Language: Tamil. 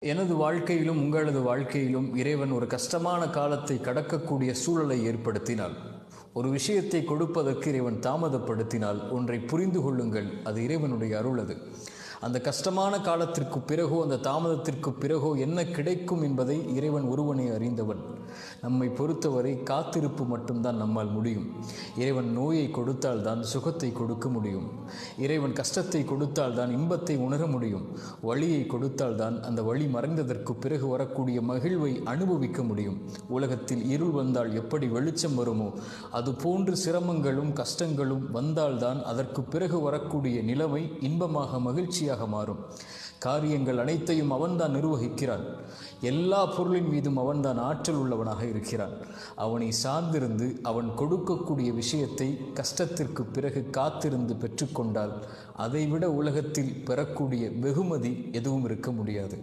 எனது வாழ்க்கையிலும் உங்களது வாழ்க்கையிலும் இறைவன் ஒரு கஷ்டமான காலத்தை கடக்கக்கூடிய சூழலை ஏற்படுத்தினால், ஒரு விஷயத்தை கொடுப்பதற்கு இறைவன் தாமதப்படுத்தினால் ஒன்றை புரிந்து கொள்ளுங்கள், அது இறைவனுடைய அருள். அது அந்த கஷ்டமான காலத்திற்கு பிறகோ அந்த தாமதத்திற்கு பிறகோ என்ன கிடைக்கும் என்பதை இறைவன் ஒருவனே அறிந்தவன். நம்மை பொறுத்தவரை காத்திருப்பு மட்டும்தான் நம்மால் முடியும். இறைவன் நோயை கொடுத்தால் தான் சுகத்தை கொடுக்க முடியும். இறைவன் கஷ்டத்தை கொடுத்தால் தான் இன்பத்தை உணர முடியும். வழியை கொடுத்தால் தான் அந்த வழி மறைந்ததற்கு பிறகு வரக்கூடிய மகிழ்வை அனுபவிக்க முடியும். உலகத்தில் இருள் வந்தால் எப்படி வெளிச்சம் வருமோ அதுபோன்று சிரமங்களும் கஷ்டங்களும் வந்தால்தான் அதற்கு பிறகு வரக்கூடிய நிலைமை இன்பமாக மகிழ்ச்சியாக மாறும். காரியங்கள் அனைத்தையும் அவன்தான் நிர்வகிக்கிறான். எல்லா பொருளின் மீதும் அவன்தான் ஆற்றல் உள்ளவனாக இருக்கிறான். அவனை சார்ந்திருந்து அவன் கொடுக்கக்கூடிய விஷயத்தை கஷ்டத்திற்கு பிறகு காத்திருந்து பெற்றுக்கொண்டால் அதைவிட உலகத்தில் பெறக்கூடிய வெகுமதி எதுவும் இருக்க முடியாது.